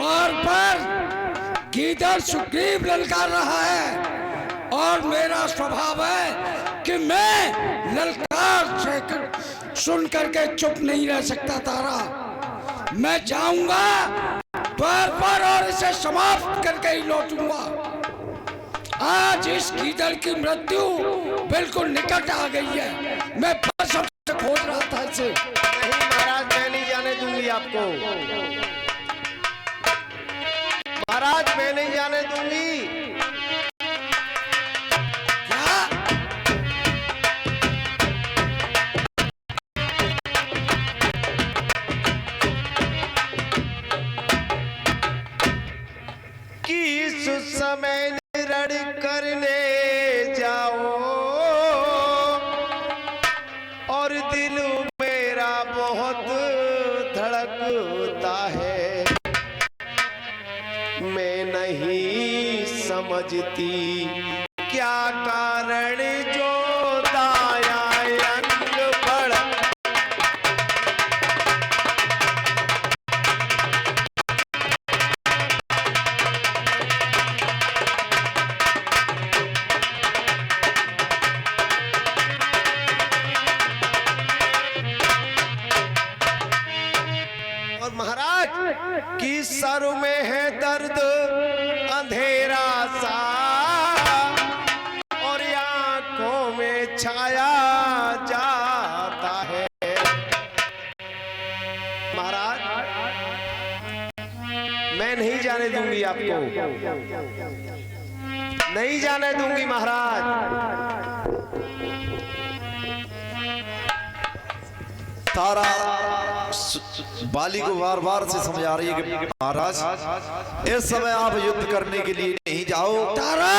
द्वार पर गीदड़ सुग्रीव ललकार रहा है और मेरा स्वभाव है कि मैं ललकार सुन करके चुप नहीं रह सकता तारा। मैं जाऊंगा द्वार पर और इसे समाप्त करके ही लौटूंगा। आज इस गीदड़ की मृत्यु बिल्कुल निकट आ गई है। मैं बस सबसे खोज रहा था इसे। नहीं महाराज, मैं नहीं जाने दूंगी आपको। महाराज, मैं नहीं जाने दूंगी। समय निरण करने जाओ और दिल मेरा बहुत धड़कता है। मैं नहीं समझती क्या कारण जो दाया अंग बढ़। कि सर में है दर्द अंधेरा सा और आंखों में छाया जाता है। महाराज, मैं नहीं जाने दूंगी आपको, नहीं जाने दूंगी महाराज। तारा बाली को बार बार से समझा रही है कि महाराज इस समय आप युद्ध करने के लिए नहीं जाओ। तारा,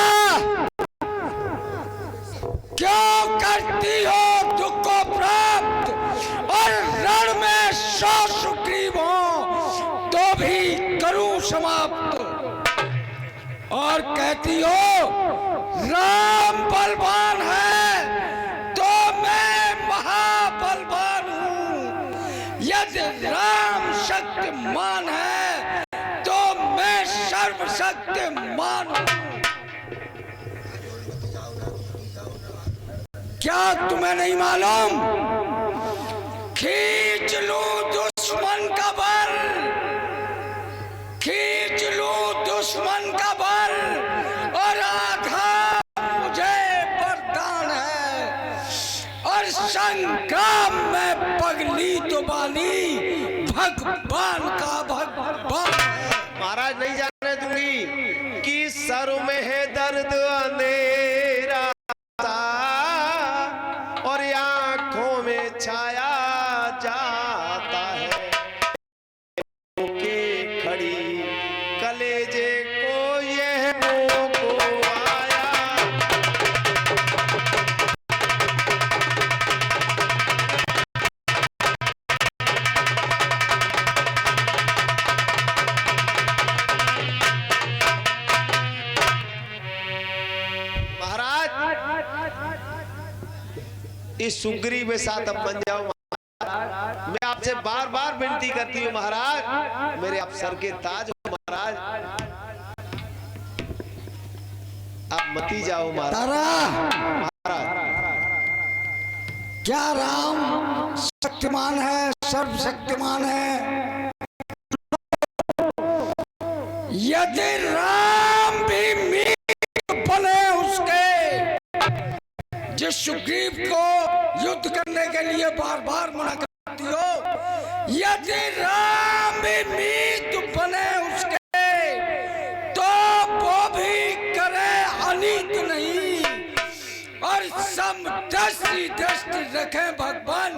क्यों करती हो दुख को प्राप्त और रण में 100 सुग्रीव हो तो भी करूं समाप्त। और कहती हो राम बलवान है तो मैं महाबलवान हूं। यदि राम शक्तिमान है तो मैं सर्वशक्तिमान हूं। क्या तुम्हें नहीं मालूम? खींच लूं दुश्मन का बल, खींच लूं दुश्मन का बल और आघात मुझे वरदान है। और संग्राम में पगली तो बानी भगवान का भगवान है। महाराज, नहीं जाने दूंगी कि सर में है दर्द अंधेरा और आंखों में छाया जाता है। के खड़ी कलेजे को यह मोह को आया। महाराज, इस सुग्रीव के साथ अब बन जाओ। मैं आपसे बार बार विनती करती हूँ महाराज, मेरे आप सर के ताज हो महाराज, आप मती जाओ महाराज। क्या राम शक्तिमान है, सर्वशक्तिमान है? यदि राम भी मीत बने उसके, जिस सुग्रीव को युद्ध करने के लिए बार बार मना करती हो, यदि राम भी मीत बने उसके तो वो भी करे अनित नहीं। और समदृष्टि दृष्टि रखे भगवान,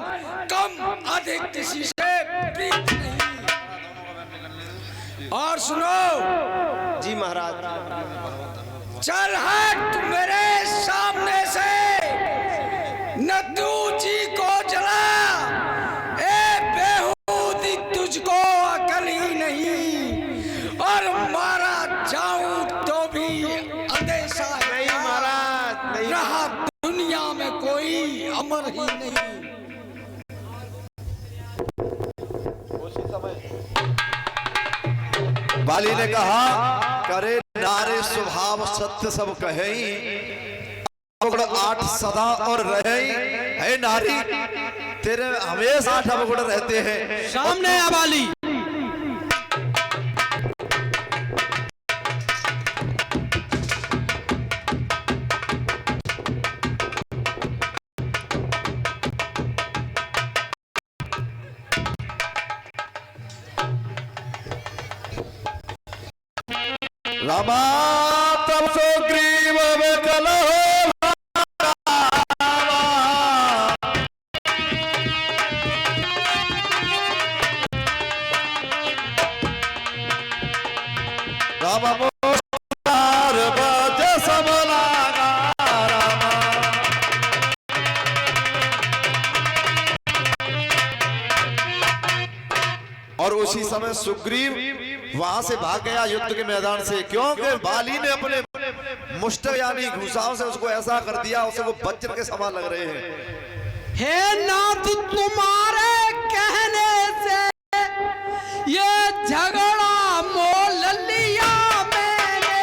कम अधिक किसी से प्रीत नहीं। और सुनो जी महाराज, चल हट मेरे सामने से, नद्दू जी को जला। ए बेहूदी, तुझको अकल ही नहीं। और मारा जाऊं तो भी अंदेशा नहीं महाराज, नहीं। रहा दुनिया में कोई अमर ही नहीं। उसी समय बाली ने कहा करे नारे स्वभाव सत्य सब कहे, 8 सदा और रहे है नारी, तेरे हमेशा 8 अवगुण रहते हैं। सामने आ बाली। रामा तब सुग्रीव विकल हो रामा मोर बज सब लागा रामा। और उसी समय सुग्रीव वहां से भाग गया युद्ध के मैदान से, क्योंकि बाली ने अपने मुष्ट यानी घुसाओं से उसको ऐसा कर दिया, उसे वो वज्र के समान लग रहे हैं। हे नाथ तुम्हारे कहने से ये झगड़ा मोल लिया मैंने,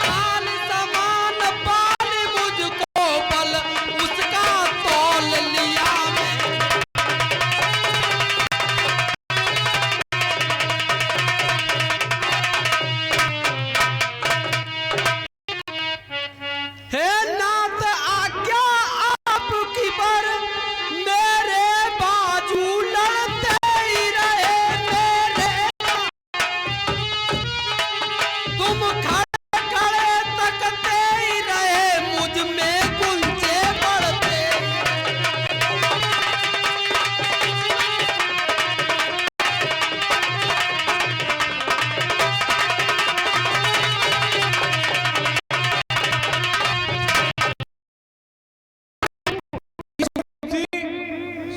काल समान बाली मुझको बल उसका तोल लिया मैंने। हे नाथ आज्ञा आपकी पर मेरे बाजू लड़ते ही रहे मेरे, तुम खड़े खड़े तकते ही रहे मुझ में गुंजे बढ़ते।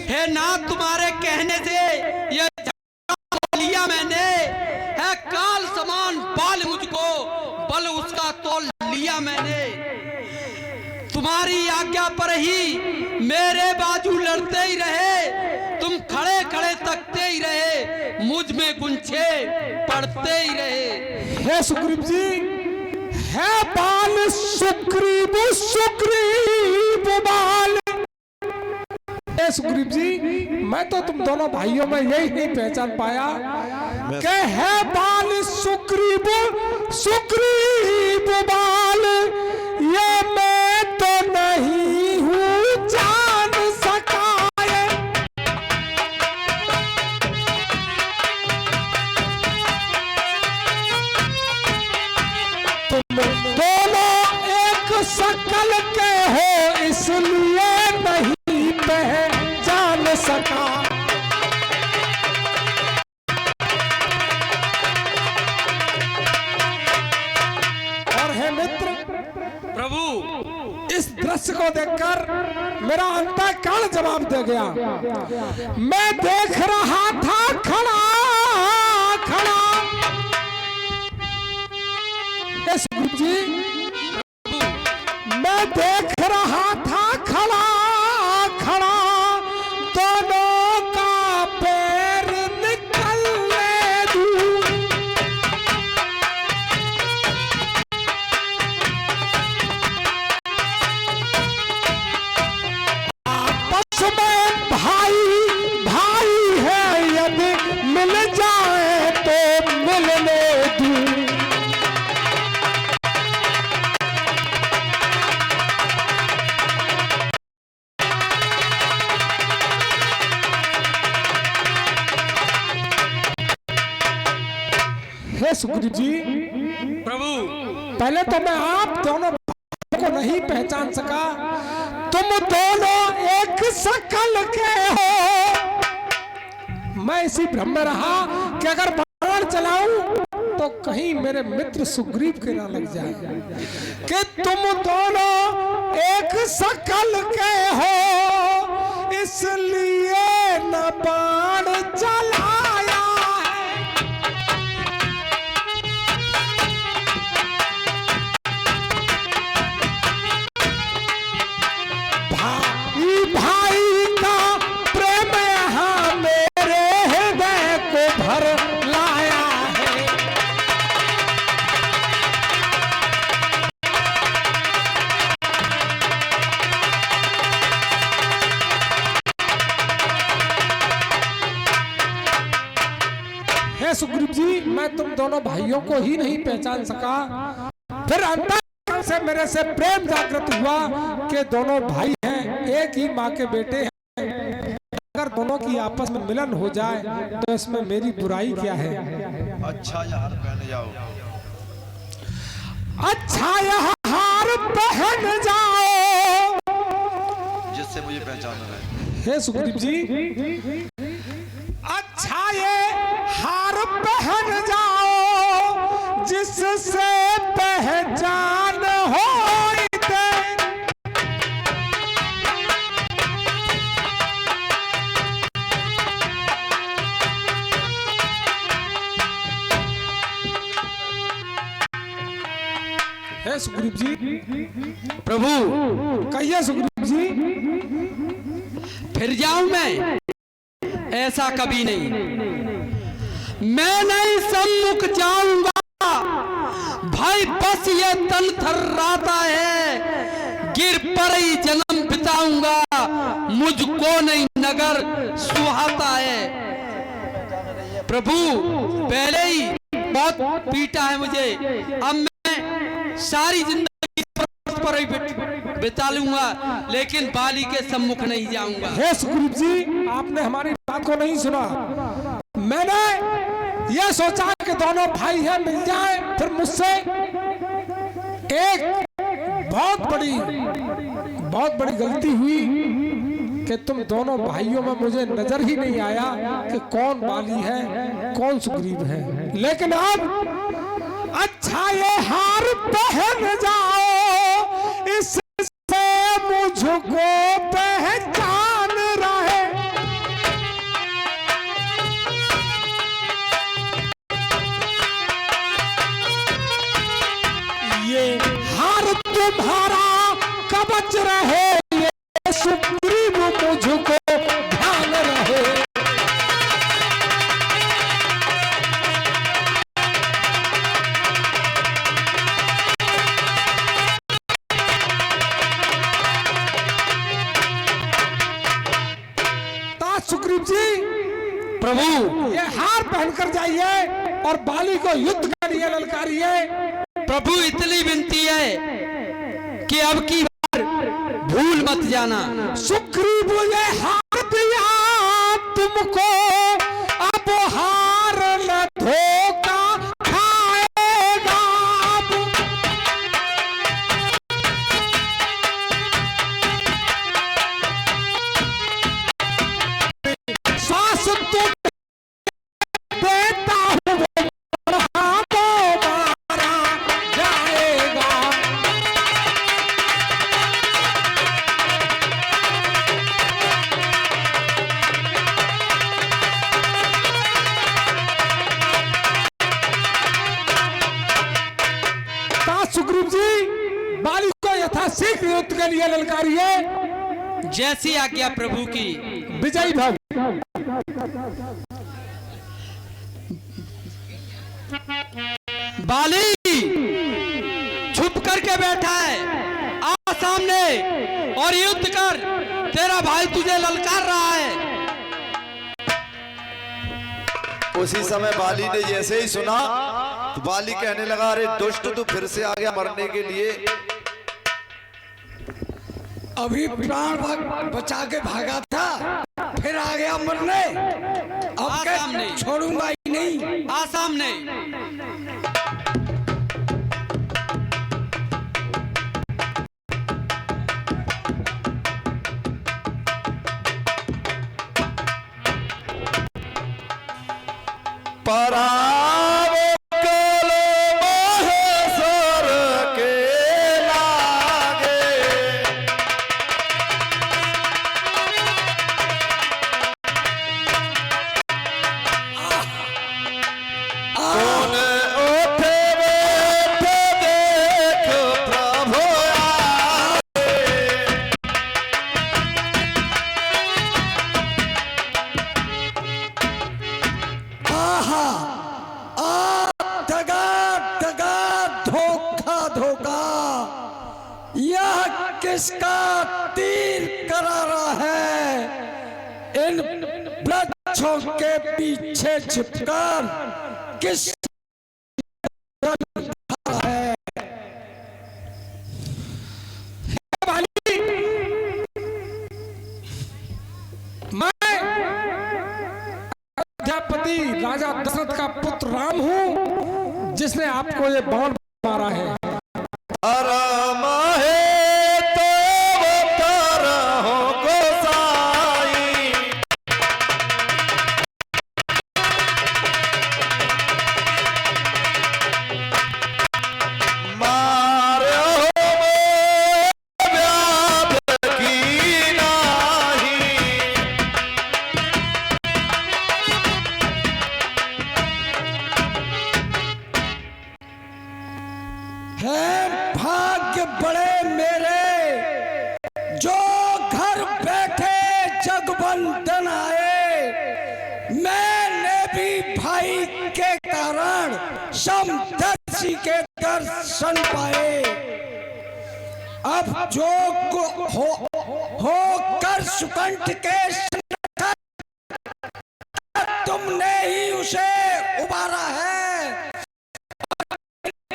हे नाथ तुम्हारे कहने से ये झगड़ा लिया मैंने, है काल समान बाल मुझको बल उसका तोल लिया मैंने। तुम्हारी आज्ञा पर ही मेरे बाजू लड़ते ही रहे, तुम खड़े खड़े तकते ही रहे मुझ में गुंछे पड़ते ही रहे। हे सुग्रीव जी, है बाल सुग्रीव सुग्रीव बाल। हे सुग्रीव जी, मैं तो तुम दोनों भाइयों में यही नहीं पहचान पाया कि है बाल सुग्रीव सुग्रीव बाल, ये मैं तो नहीं हूँ जान सका। तुम दोनों एक शकल के हो इसलिए नहीं पहचान सका। और हे मित्र प्रभु, इस दृश्य को देखकर मेरा अंतःकरण जवाब दे गया। मैं देख रहा था खड़ा खड़ा। हे सुग्रीव जी, मैं देख रहा था खड़ा खड़ा, दोनों का पैर निकलने दूं। आपस में भाई भाई है, यदि मिल जाए तो मिलने दूं। हे सुग्रीव जी, प्रभु पहले तो मैं आप दोनों को नहीं पहचान सका। तुम दोनों एक शकल के हो। मैं इसी भ्रम में रहा कि अगर बाण चलाऊं तो कहीं मेरे मित्र सुग्रीव के ना लग जाए कि तुम दोनों एक शकल के हो, इसलिए न बाण चलाया है। भाई भाई का प्रेम यहाँ मेरे हे सुग्रीव जी, मैं तुम दोनों भाइयों को ही नहीं पहचान सका। फिर अंदर से मेरे से प्रेम जागृत हुआ कि दोनों भाई हैं, एक ही माँ के बेटे हैं। अगर दोनों की आपस में मिलन हो जाए तो इसमें मेरी बुराई क्या है? अच्छा यार पहन जाओ, अच्छा यह हार पहन जाओ, जिससे मुझे पहचानना है। हे सुग्रीव जी, अच्छा ये हार पहन जाओ जिससे पहचान हो। हे सुग्रीव जी। प्रभु कहिए सुग्रीव जी। फिर जाऊं मैं? ऐसा कभी नहीं, मैं नहीं सम्मुख जाऊंगा। भाई बस ये तन थर्राता है, गिर पर ही जन्म बिताऊंगा। मुझको नहीं नगर सुहाता है। प्रभु पहले ही बहुत पीटा है मुझे, अब मैं सारी जिंदगी पर ही बिता लूंगा, लेकिन बाली के सम्मुख नहीं जाऊंगा। हे सुग्रीव जी, आपने हमारी बात को नहीं सुना। मैंने यह सोचा कि दोनों भाई हैं, मिल जाए। फिर मुझसे एक बहुत बड़ी गलती हुई कि तुम दोनों भाइयों में मुझे नजर ही नहीं आया कि कौन बाली है कौन सुग्रीव है। लेकिन अब अच्छा ये हार पहन जाओ, इससे मुझको पहचान रहे। ये हार तुम्हारा कवच रहे, ये सुग्रीव मुझको ध्यान रहे। सुग्रीव जी, प्रभु ये हार पहनकर जाइए और बाली को युद्ध करिए, ललकारिए। प्रभु इतनी विनती है कि अब की बार भूल मत जाना। सुग्रीव ये हार दिया तुमको, अब हार न धोखा खाएगा। सांस तो देता हूँ, हाथों मारा जाएगा। सुग्रीव जी, बाली को यथाशीघ्र युद्ध के लिए ललकारिए। जैसी आज्ञा प्रभु की। विजयी भव। बाली छुप करके बैठा है, आ सामने और युद्ध कर। तेरा भाई तुझे ललकार रहा है। उसी समय बाली ने जैसे ही सुना तो बाली कहने लगा, अरे दुष्ट तू फिर से आ गया मरने के लिए। अभी प्राण बचा के भागा था, फिर आ गया मरने। अब सामने छोड़ूंगा ही नहीं। आ सामने। किसका तीर करारा है इन वृक्षों वृक्षों के पीछे छिपकर किस है। मैं अयोध्यापति राजा दशरथ का पुत्र राम हूं, जिसने आपको ये बाण मारा है। भाग्य बड़े मेरे जो घर बैठे जगबंधन आए। मैंने भी भाई के कारण समदर्शी के दर्शन पाए। अब जो हो कर सुकंठ के तुमने ही उसे उबारा है।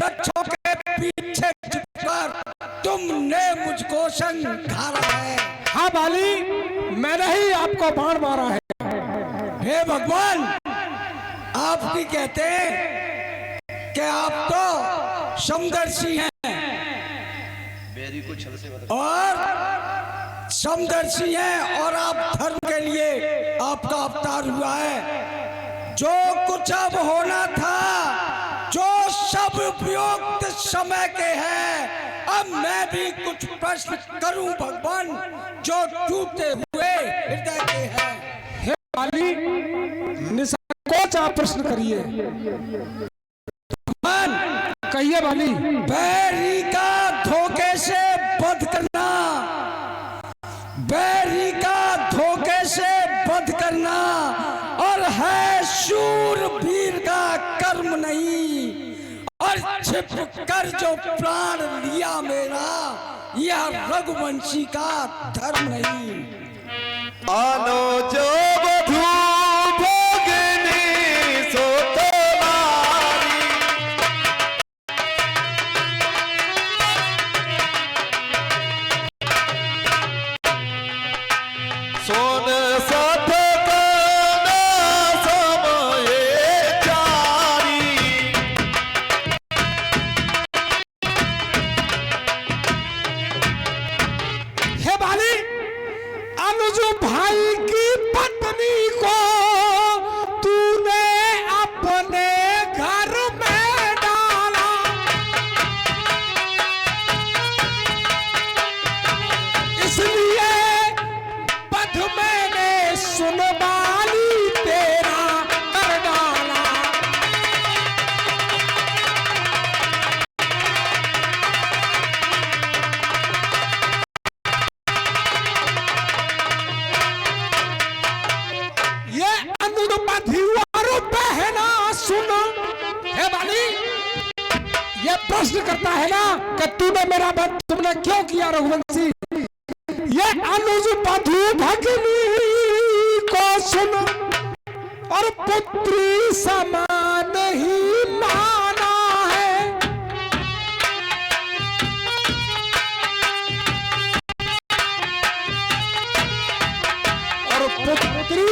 बच्चों के पीछे छुपकर तुमने मुझको संघारा है। हाँ बाली, मैंने ही आपको बाण मारा है। हे भगवान, आप भी कहते हैं कि आप तो समदर्शी हैं और समदर्शी हैं और आप धर्म के लिए आपका अवतार हुआ है। जो कुछ अब होना था, जो सब उपयुक्त समय के हैं, अब मैं भी कुछ प्रश्न करूं भगवान, जो टूटे हुए हृदय के हैं। हे बाली, निसंकोच आप प्रश्न करिए। भगवान कहिए बाली। बैरी का धोखे से वध करना, बैरी का धोखे से वध करना और है शूरवीर का कर्म नहीं, और छिप कर जो प्राण लिया मेरा, यह रघुवंशी का धर्म नहीं। आनो जो बधू भोगनी सो तो नारी, सोन साथ करना समय चारी। हे बाली, अनुज भाई की पत्नी को तूने अपने घर में डाला। इसलिए पथ मैंने सुन बाली तेरा कर डाला। ये अनुपधिवारो बहना सुन। हे बाली, ये प्रश्न करता है ना कि तूने मेरा वध तुमने क्यों किया रघुवंशी। ये अनुज बधू भगनी को सुन और पुत्री समान ही माना है। और पुत्री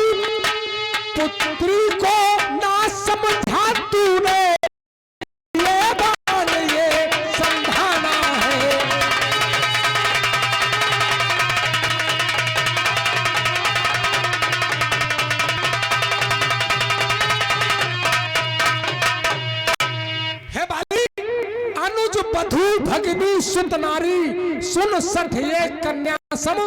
को ना समझा तूने, ये बाण ये समझाना है। हे बाली, अनुज बधू भगनी सुत नारी, सुन सठ ये कन्या सम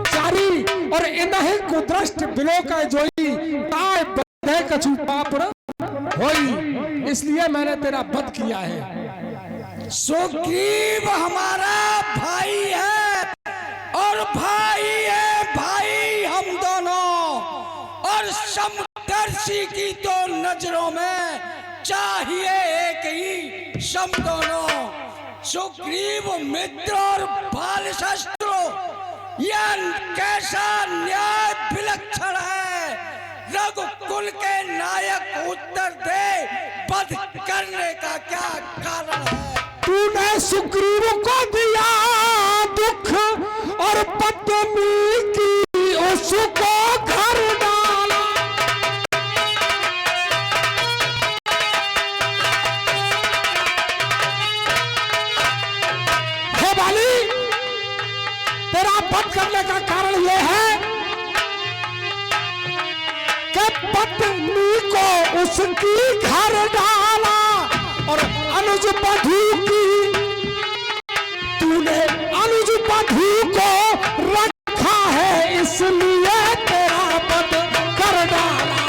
चारी, और इन्हीं को दृष्ट बिलो का जोई, ताय बधे कछु पाप होई। इसलिए मैंने तेरा वध किया है। सुग्रीव हमारा भाई है और भाई है भाई हम दोनों, और समदर्शी की तो नजरों में चाहिए एक ही सम दोनों। सुग्रीव मित्र और बाल शस्त्रो, यह कैसा न्याय विलक्षण है। रघुकुल के नायक उत्तर दे, वध करने का क्या कारण है? तूने सुग्रीव को दिया दुख और पत्नी की उसको घर डाला। हे बाली, तेरा वध करने का कारण यह है कि पत्नी को उसकी घर डाला और अनुज बधू की, तूने अनुज बधू को रखा है इसलिए तेरा वध कर डाला।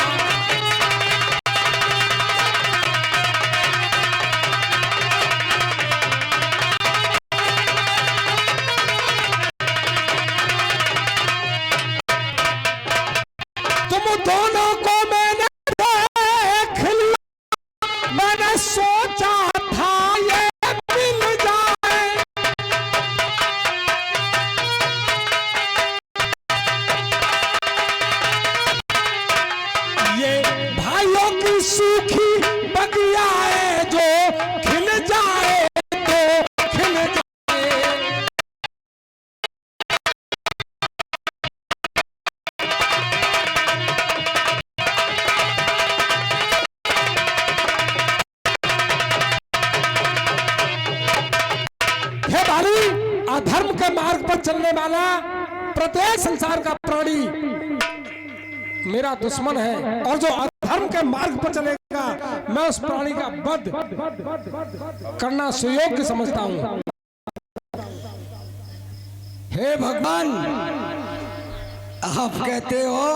तुम दोनों को मैंने देख लिया, मैंने सोचा था ये मिल जाए। ये भाइयों की सूखी बगिया है, जो खिल जाए तो खिल जाए। हे बाली, अधर्म के मार्ग पर चलने वाला प्रत्येक संसार का प्राणी मेरा दुश्मन है, और जो अधर्म के मार्ग पर चलेगा मैं उस प्राणी का वध करना सुयोग्य समझता हूं। हे भगवान, आप कहते हो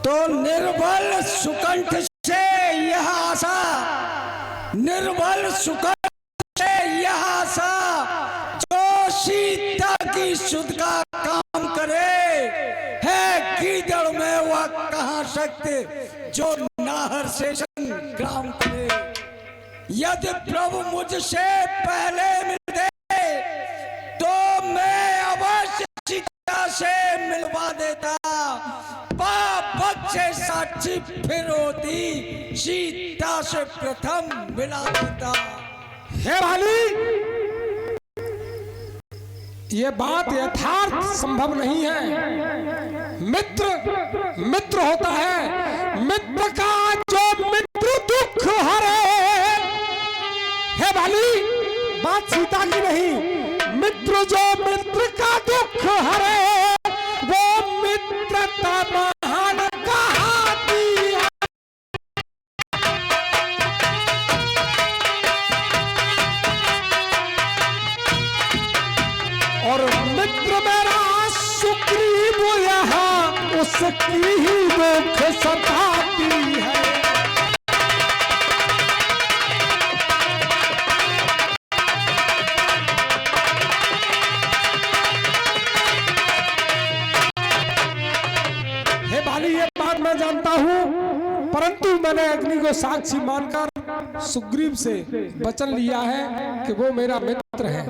तो निर्बल सुकंठ से यह आशा, निर्बल सुकंठ से यह आशा, जो सीता की सुध का काम करे है गीदड़ में वह कहाँ सकते, जो नाहर से संग्राम करे। यदि प्रभु मुझसे पहले मिलते तो मैं अवश्य सीता से मिलवा देता, पाप से साक्षी फिर होती, सीता से प्रथम मिला देता। हे बाली, ये बात यथार्थ संभव नहीं है। मित्र मित्र होता है, मित्र का जो मित्र दुख हरे। हे बाली, बात सीता की नहीं, मित्र जो मित्र का दुख हरे वो मित्रता महान कहाती है। और मित्र मेरा सुग्रीव यहाँ उसकी ही दुख सताती है। हे बाली, ये बात मैं जानता हूँ, परंतु मैंने अग्नि को साक्षी मानकर सुग्रीव से वचन लिया है कि वो मेरा मित्र है।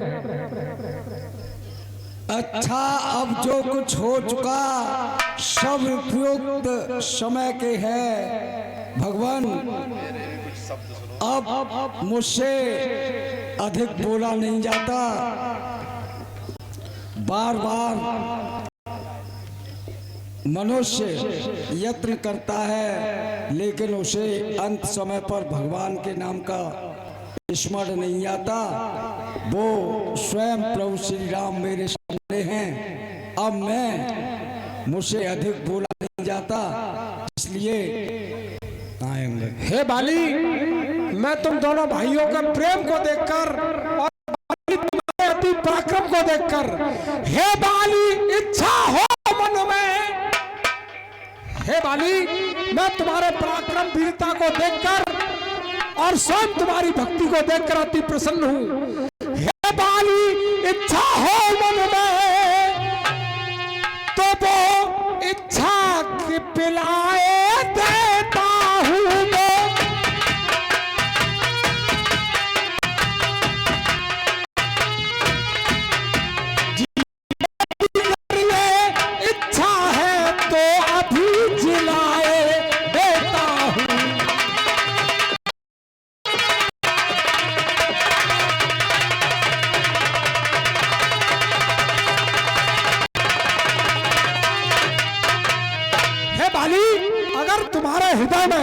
अच्छा, अब जो कुछ हो चुका सब उपयुक्त समय के है भगवान। अब मुझसे अधिक बोला नहीं जाता, बार बार मनुष्य यत्न करता है लेकिन उसे अंत समय पर भगवान के नाम का स्मरण नहीं आता। वो स्वयं प्रभु श्री राम मेरे सामने हैं। अब मैं मुझसे अधिक बोला नहीं जाता, इसलिए आएंगे। हे बाली, मैं तुम दोनों भाइयों के प्रेम को देखकर और तुम्हारे अति पराक्रम को देखकर, हे बाली, इच्छा हो मन में, हे बाली, मैं तुम्हारे पराक्रम वीरता को देखकर और स्वयं तुम्हारी भक्ति को देखकर अति प्रसन्न हूँ। हे बाली, इच्छा हो मन में तो वो इच्छा की पिलाए देता हूँ मैं। इच्छा है तो अभी जिलाए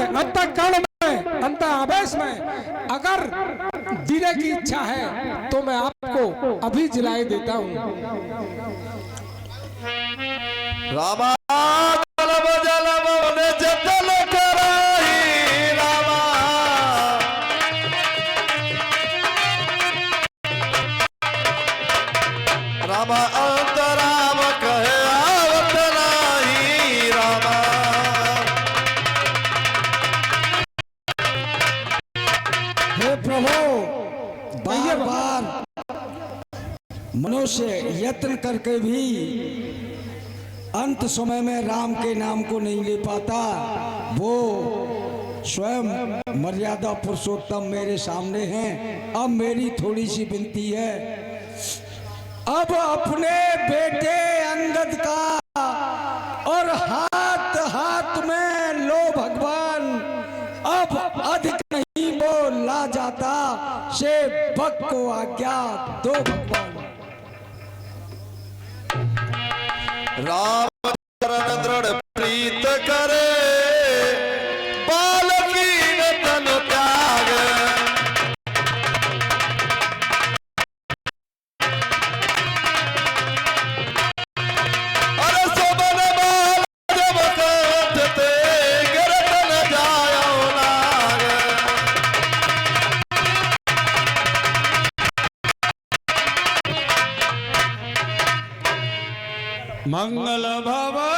में, अंतःकरण में, अंत आवेश में अगर जीने की इच्छा है तो मैं आपको अभी जिलाए देता हूँ। रामा जलम जलम ने जतन कराई रामा, रामा अंतराम कहे आवत नाही रामा। हे प्रभु, बार बार मनुष्य यत्न करके भी अंत समय में राम के नाम को नहीं ले पाता। वो स्वयं मर्यादा पुरुषोत्तम मेरे सामने हैं। अब मेरी थोड़ी सी विनती है, अब अपने बेटे अंगद का और हाथ हाथ में लो भगवान, अब अधिक नहीं बोला जाता, से भक्त को आज्ञा दो भगवान। राम चरण दृढ़ प्रीत करे, बालकी न तन त्याग। अरे सोबन बाल जब कंठते गिरत न जायो नाग। मंगल भवन